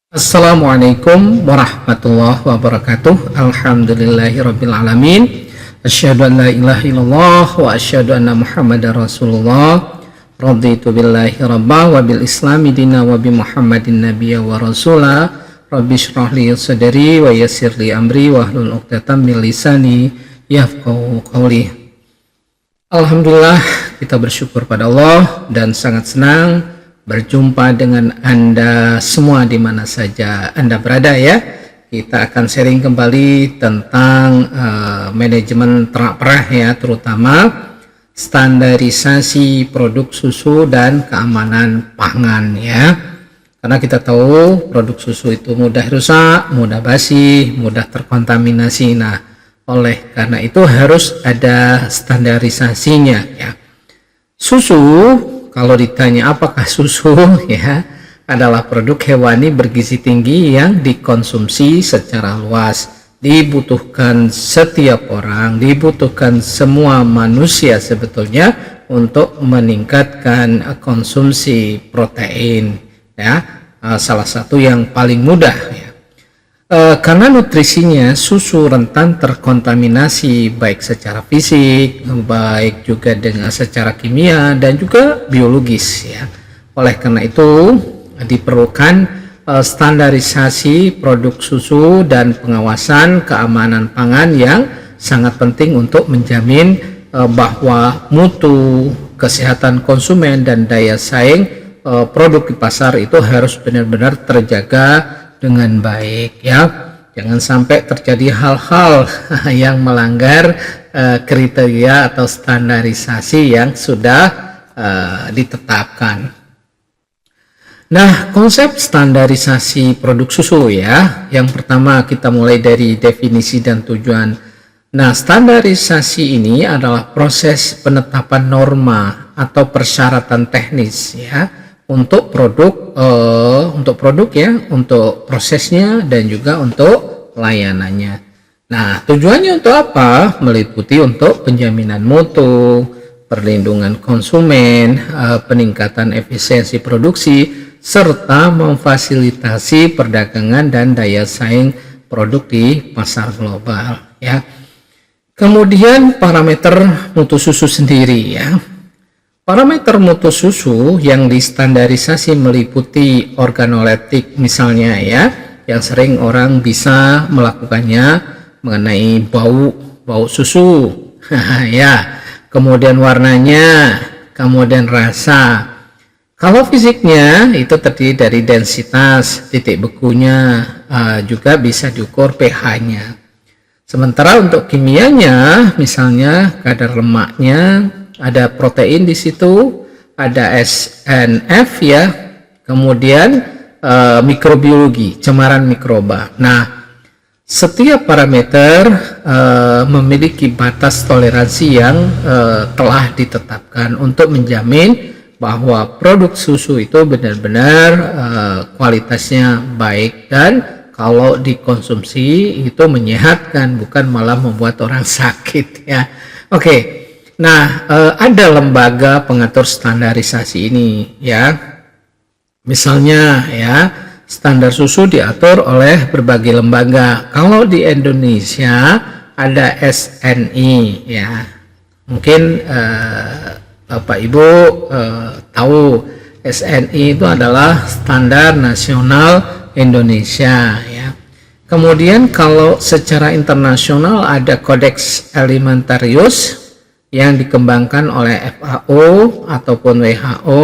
Assalamualaikum warahmatullahi wabarakatuh. Alhamdulillahirabbil alamin. Asyhadu an la ilaha illallah wa asyhadu anna Muhammadar Rasulullah. Raditu billahi rabba wa bil islami dina wa bi Muhammadin nabiyya wa rasula. Rabbi shrah li sadri wa yassir li amri wa hlul 'uqdatam min lisani yafqahu qawli. Alhamdulillah, kita bersyukur pada Allah dan sangat senang berjumpa dengan Anda semua di mana saja Anda berada ya. Kita akan sharing kembali tentang manajemen ternak perah ya, terutama standarisasi produk susu dan keamanan pangan ya. Karena kita tahu produk susu itu mudah rusak, mudah basi, mudah terkontaminasi. Nah, oleh karena itu harus ada standarisasinya ya. Susu, kalau ditanya apakah susu ya, adalah produk hewani bergizi tinggi yang dikonsumsi secara luas, dibutuhkan setiap orang, dibutuhkan semua manusia sebetulnya untuk meningkatkan konsumsi protein ya, salah satu yang paling mudah ya. Karena nutrisinya susu rentan terkontaminasi baik secara fisik, baik juga dengan secara kimia dan juga biologis ya. Oleh karena itu diperlukan standarisasi produk susu dan pengawasan keamanan pangan yang sangat penting untuk menjamin bahwa mutu, kesehatan konsumen dan daya saing produk di pasar itu harus benar-benar terjaga dengan baik ya. Jangan sampai terjadi hal-hal yang melanggar kriteria atau standarisasi yang sudah ditetapkan. Nah, konsep standarisasi produk susu ya, yang pertama kita mulai dari definisi dan tujuan. Nah, standarisasi ini adalah proses penetapan norma atau persyaratan teknis ya untuk produk ya, untuk prosesnya dan juga untuk layanannya. Nah, tujuannya untuk apa? Meliputi untuk penjaminan mutu, perlindungan konsumen, peningkatan efisiensi produksi, serta memfasilitasi perdagangan dan daya saing produk di pasar global ya. Kemudian parameter mutu susu sendiri ya. Parameter mutu susu yang distandarisasi meliputi organoleptik misalnya ya, yang sering orang bisa melakukannya mengenai bau susu ya, kemudian warnanya, kemudian rasa. Kalau fisiknya itu terdiri dari densitas, titik bekunya, juga bisa diukur pH-nya. Sementara untuk kimianya, misalnya kadar lemaknya, ada protein di situ, ada SNF ya, kemudian mikrobiologi, cemaran mikroba. Nah, setiap parameter memiliki batas toleransi yang telah ditetapkan untuk menjamin bahwa produk susu itu benar-benar kualitasnya baik dan kalau dikonsumsi itu menyehatkan, bukan malah membuat orang sakit ya. Oke. Nah, ada lembaga pengatur standarisasi ini ya. Misalnya ya, standar susu diatur oleh berbagai lembaga. Kalau di Indonesia ada SNI ya. Mungkin Bapak Ibu tahu SNI itu adalah Standar Nasional Indonesia ya. Kemudian kalau secara internasional ada Codex Alimentarius yang dikembangkan oleh FAO ataupun WHO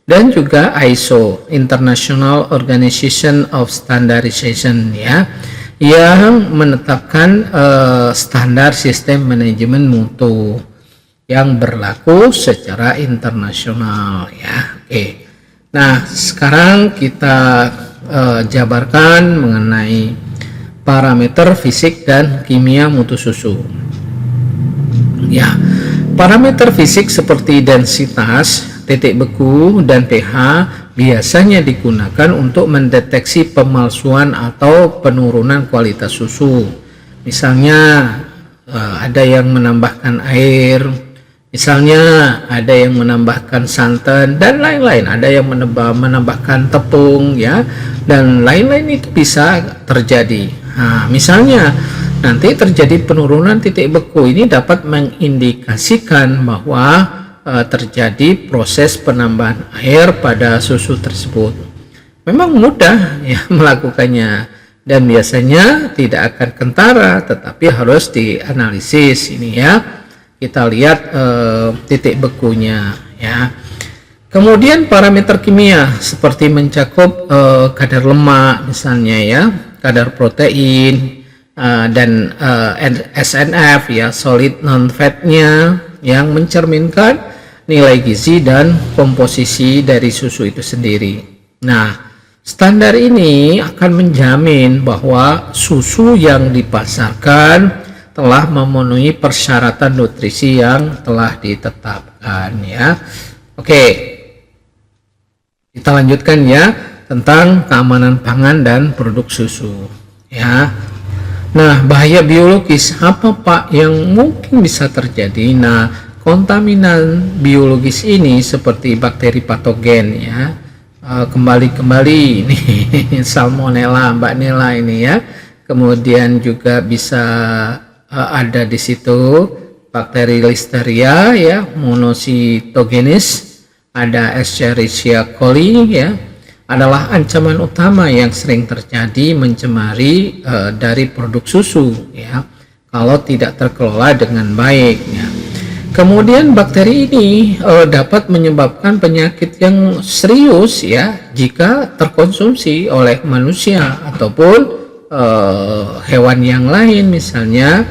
dan juga ISO, International Organization of Standardization ya, yang menetapkan standar sistem manajemen mutu yang berlaku secara internasional ya. Oke. Nah, sekarang kita jabarkan mengenai parameter fisik dan kimia mutu susu. Ya, parameter fisik seperti densitas, titik beku, dan pH biasanya digunakan untuk mendeteksi pemalsuan atau penurunan kualitas susu. Misalnya ada yang menambahkan air Misalnya ada yang menambahkan santan dan lain-lain, ada yang menambahkan tepung ya, dan lain-lain itu bisa terjadi. Nah, misalnya nanti terjadi penurunan titik beku, ini dapat mengindikasikan bahwa terjadi proses penambahan air pada susu tersebut. Memang mudah ya melakukannya dan biasanya tidak akan kentara, tetapi harus dianalisis ini ya. Kita lihat titik bekunya ya. Kemudian parameter kimia seperti mencakup kadar lemak misalnya ya, kadar protein dan SNF ya, solid non fatnya, yang mencerminkan nilai gizi dan komposisi dari susu itu sendiri. Nah, standar ini akan menjamin bahwa susu yang dipasarkan telah memenuhi persyaratan nutrisi yang telah ditetapkan ya. Oke, kita lanjutkan ya tentang keamanan pangan dan produk susu ya. Nah, bahaya biologis apa Pak yang mungkin bisa terjadi? Nah, kontaminan biologis ini seperti bakteri patogen ya, kembali ini salmonella, Mbak Nela ini ya. Kemudian juga bisa ada di situ bakteri listeria ya, monocytogenes, ada Escherichia coli ya, adalah ancaman utama yang sering terjadi mencemari dari produk susu ya, kalau tidak terkelola dengan baik ya. Kemudian bakteri ini dapat menyebabkan penyakit yang serius ya jika terkonsumsi oleh manusia ataupun hewan yang lain, misalnya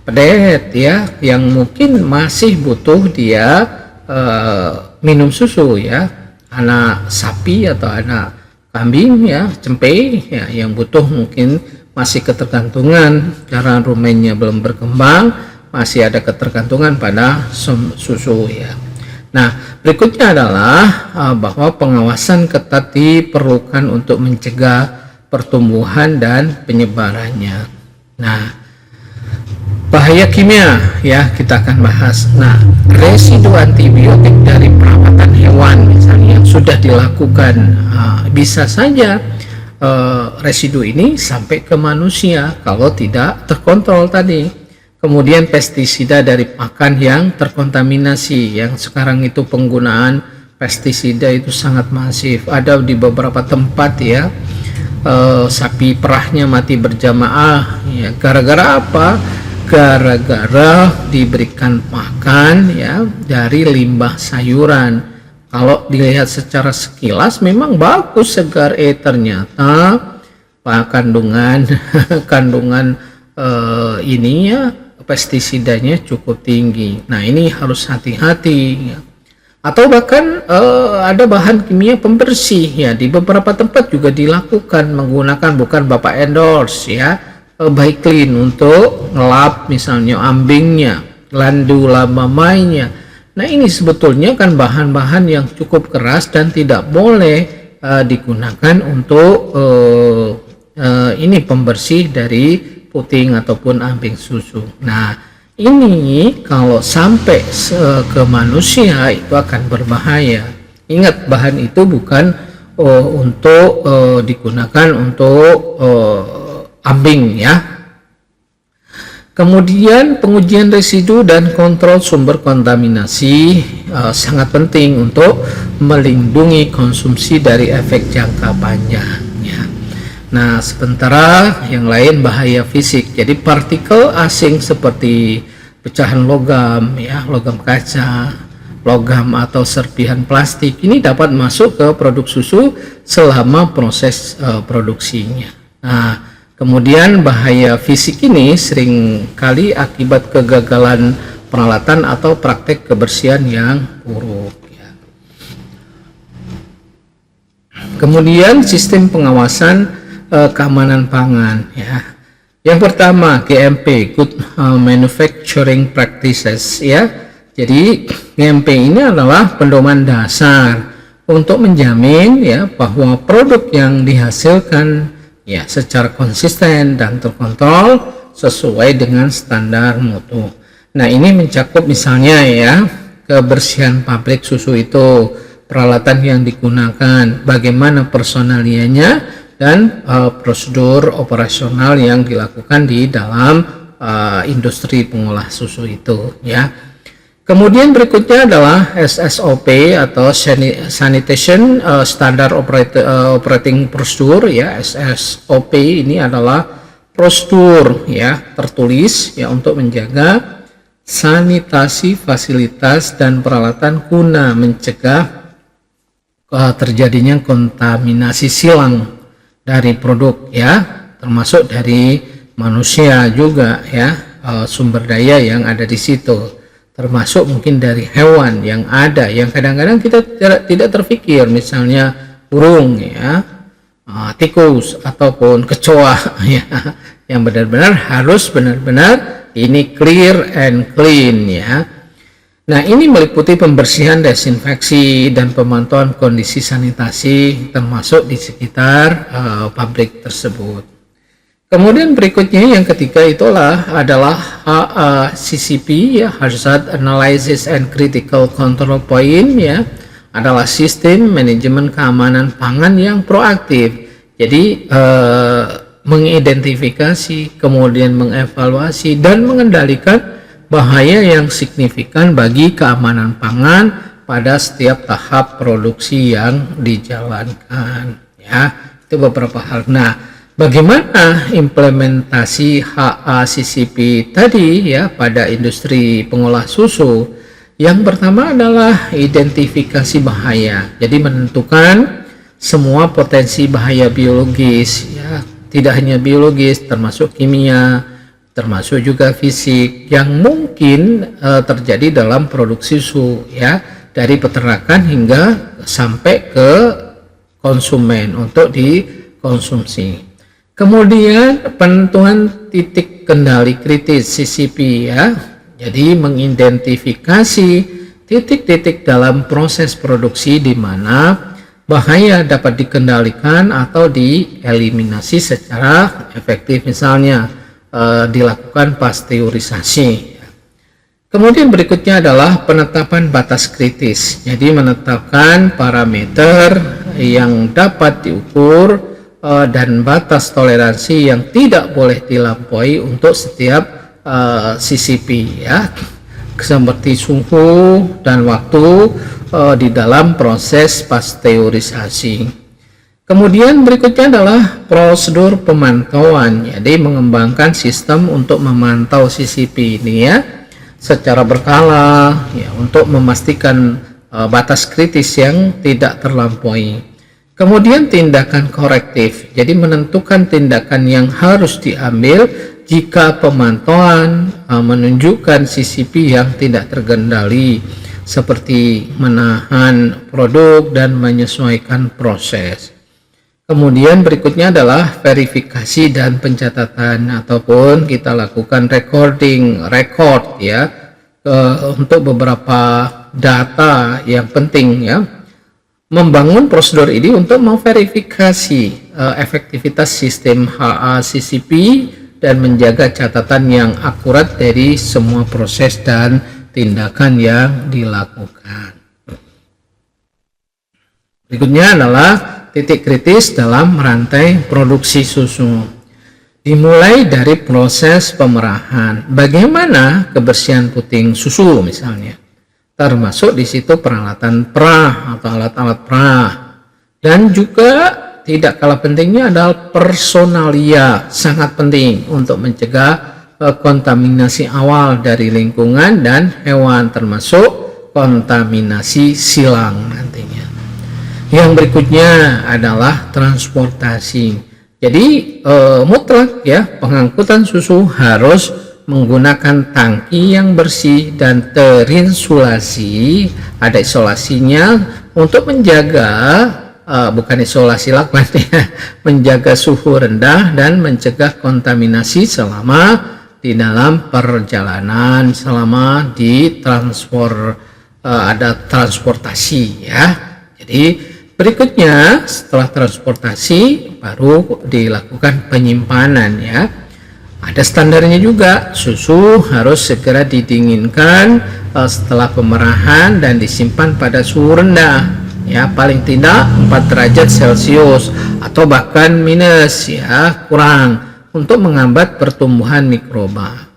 pedet ya, yang mungkin masih butuh dia minum susu ya, anak sapi atau anak kambing ya, cempe ya, yang butuh mungkin masih ketergantungan karena rumennya belum berkembang, masih ada ketergantungan pada susu ya. Nah, berikutnya adalah bahwa pengawasan ketat diperlukan untuk mencegah pertumbuhan dan penyebarannya. Nah, bahaya kimia ya kita akan bahas. Nah, residu antibiotik dari perawatan hewan misalnya yang sudah dilakukan, bisa saja residu ini sampai ke manusia kalau tidak terkontrol tadi. Kemudian pestisida dari pakan yang terkontaminasi, yang sekarang itu penggunaan pestisida itu sangat masif, ada di beberapa tempat ya. Sapi perahnya mati berjamaah ya, gara-gara apa? Gara-gara diberikan pakan ya dari limbah sayuran. Kalau dilihat secara sekilas memang bagus, segar, ternyata kandungan kandungan ini ya, pestisidanya cukup tinggi. Nah, ini harus hati-hati ya. Atau bahkan ada bahan kimia pembersih ya, di beberapa tempat juga dilakukan menggunakan, bukan Bapak endorse ya, Baiklin untuk ngelap misalnya ambingnya, landu lamamainya. Nah, ini sebetulnya kan bahan-bahan yang cukup keras dan tidak boleh digunakan untuk ini pembersih dari puting ataupun ambing susu. Nah, ini kalau sampai ke manusia itu akan berbahaya. Ingat, bahan itu bukan untuk digunakan untuk ambing ya. Kemudian pengujian residu dan kontrol sumber kontaminasi sangat penting untuk melindungi konsumsi dari efek jangka panjang ya. Nah, sementara yang lain bahaya fisik. Jadi partikel asing seperti pecahan logam ya, logam kaca, logam atau serpihan plastik ini dapat masuk ke produk susu selama proses produksinya. Nah, kemudian bahaya fisik ini sering kali akibat kegagalan peralatan atau praktek kebersihan yang buruk ya. Kemudian sistem pengawasan keamanan pangan ya. Yang pertama, GMP, Good Manufacturing Practices ya. Jadi GMP ini adalah pedoman dasar untuk menjamin ya bahwa produk yang dihasilkan ya secara konsisten dan terkontrol sesuai dengan standar mutu. Nah, ini mencakup misalnya ya kebersihan pabrik susu itu, peralatan yang digunakan, bagaimana personalianya, dan prosedur operasional yang dilakukan di dalam industri pengolah susu itu ya. Kemudian berikutnya adalah SSOP atau Sanitation Standard Operating Procedure ya. SSOP ini adalah prosedur ya tertulis ya untuk menjaga sanitasi fasilitas dan peralatan guna mencegah terjadinya kontaminasi silang dari produk ya, termasuk dari manusia juga ya, sumber daya yang ada di situ, termasuk mungkin dari hewan yang ada yang kadang-kadang kita tidak terpikir, misalnya burung ya, tikus ataupun kecoa ya, yang benar-benar harus benar-benar ini clear and clean ya. Nah, ini meliputi pembersihan, desinfeksi, dan pemantauan kondisi sanitasi termasuk di sekitar pabrik tersebut. Kemudian berikutnya yang ketiga adalah CCP ya, Hazard Analysis and Critical Control Point ya, adalah sistem manajemen keamanan pangan yang proaktif. Jadi mengidentifikasi, kemudian mengevaluasi dan mengendalikan bahaya yang signifikan bagi keamanan pangan pada setiap tahap produksi yang dijalankan ya. Itu beberapa hal. Nah, bagaimana implementasi HACCP tadi ya pada industri pengolah susu? Yang pertama adalah identifikasi bahaya. Jadi menentukan semua potensi bahaya biologis ya, tidak hanya biologis, termasuk kimia, termasuk juga fisik yang mungkin terjadi dalam produksi susu ya, dari peternakan hingga sampai ke konsumen untuk dikonsumsi. Kemudian penentuan titik kendali kritis CCP ya. Jadi mengidentifikasi titik-titik dalam proses produksi di mana bahaya dapat dikendalikan atau dieliminasi secara efektif, misalnya dilakukan pasteurisasi. Kemudian berikutnya adalah penetapan batas kritis. Jadi menetapkan parameter yang dapat diukur dan batas toleransi yang tidak boleh dilampaui untuk setiap CCP ya, seperti suhu dan waktu di dalam proses pasteurisasi. Kemudian berikutnya adalah prosedur pemantauan. Jadi mengembangkan sistem untuk memantau CCP ini ya secara berkala ya, untuk memastikan batas kritis yang tidak terlampaui. Kemudian tindakan korektif, jadi menentukan tindakan yang harus diambil jika pemantauan menunjukkan CCP yang tidak terkendali, seperti menahan produk dan menyesuaikan proses. Kemudian berikutnya adalah verifikasi dan pencatatan, ataupun kita lakukan record ya, untuk beberapa data yang penting ya. Membangun prosedur ini untuk memverifikasi efektivitas sistem HACCP dan menjaga catatan yang akurat dari semua proses dan tindakan yang dilakukan. Berikutnya adalah titik kritis dalam rantai produksi susu. Dimulai dari proses pemerahan. Bagaimana kebersihan puting susu misalnya, termasuk di situ peralatan perah atau alat-alat perah, dan juga tidak kalah pentingnya adalah personalia, sangat penting untuk mencegah kontaminasi awal dari lingkungan dan hewan, termasuk kontaminasi silang nantinya. Yang berikutnya adalah transportasi. Jadi mutlak ya, pengangkutan susu harus menggunakan tangki yang bersih dan terinsulasi, ada isolasinya untuk menjaga bukan isolasi lakban ya, menjaga suhu rendah dan mencegah kontaminasi selama di dalam perjalanan, selama di ada transportasi ya. Jadi berikutnya setelah transportasi baru dilakukan penyimpanan ya. Ada standarnya juga, susu harus segera didinginkan setelah pemerahan dan disimpan pada suhu rendah, ya, paling tidak 4 derajat Celcius atau bahkan minus, ya, kurang, untuk menghambat pertumbuhan mikroba.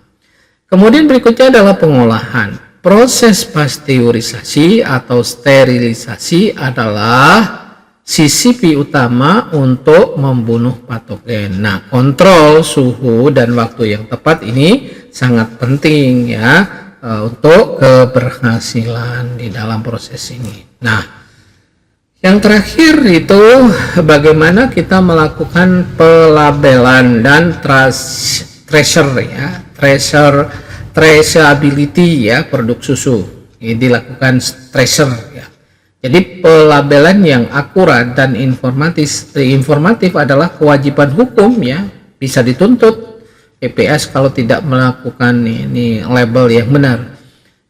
Kemudian berikutnya adalah pengolahan. Proses pasteurisasi atau sterilisasi adalah sisi utama untuk membunuh patogen. Nah, kontrol suhu dan waktu yang tepat ini sangat penting, ya, untuk keberhasilan di dalam proses ini. Nah, yang terakhir itu bagaimana kita melakukan pelabelan dan traceability, ya, produk susu. Ini dilakukan tracer, ya. Jadi pelabelan yang akurat dan informatif adalah kewajiban hukum, ya, bisa dituntut EPS kalau tidak melakukan ini label yang benar.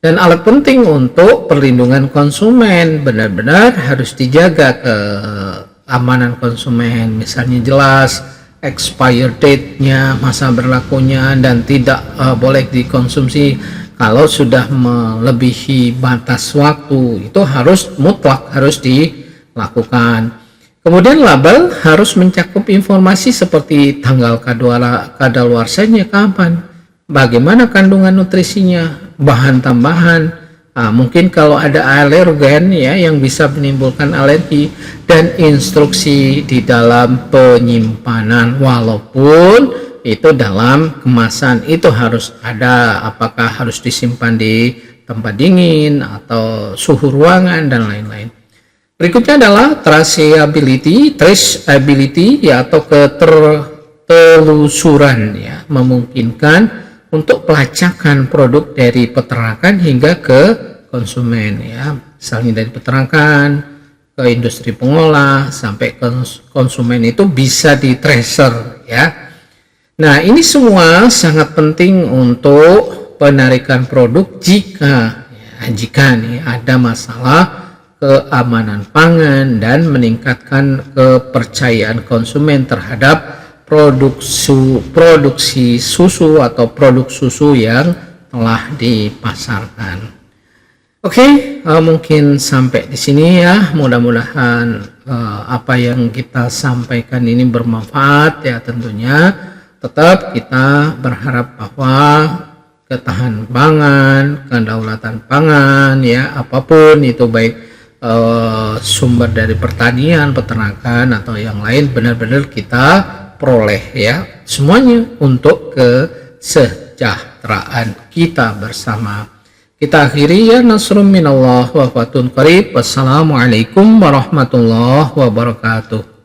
Dan alat penting untuk perlindungan konsumen, benar-benar harus dijaga keamanan konsumen, misalnya jelas expired date-nya, masa berlakunya, dan tidak boleh dikonsumsi kalau sudah melebihi batas waktu. Itu harus mutlak harus dilakukan. Kemudian label harus mencakup informasi seperti tanggal kadaluarsanya kapan, bagaimana kandungan nutrisinya, bahan tambahan, mungkin kalau ada alergen, ya, yang bisa menimbulkan alergi, dan instruksi di dalam penyimpanan, walaupun itu dalam kemasan itu harus ada, apakah harus disimpan di tempat dingin atau suhu ruangan dan lain-lain. Berikutnya adalah traceability, ya, atau ketelusuran, ya, memungkinkan untuk pelacakan produk dari peternakan hingga ke konsumen, ya, misalnya dari peternakan ke industri pengolah sampai ke konsumen itu bisa di tracer, ya. Nah, ini semua sangat penting untuk penarikan produk jika nih ada masalah keamanan pangan dan meningkatkan kepercayaan konsumen terhadap produksi susu atau produk susu yang telah dipasarkan. Oke, mungkin sampai di sini, ya. Mudah-mudahan apa yang kita sampaikan ini bermanfaat, ya. Tentunya tetap kita berharap bahwa ketahanan pangan, kedaulatan pangan, ya, apapun itu, baik sumber dari pertanian, peternakan atau yang lain, benar-benar kita peroleh, ya, semuanya untuk kesejahteraan kita bersama. Kita akhiri, ya, nasrun minallah wa fatun qarib. Wassalamualaikum warahmatullahi wabarakatuh.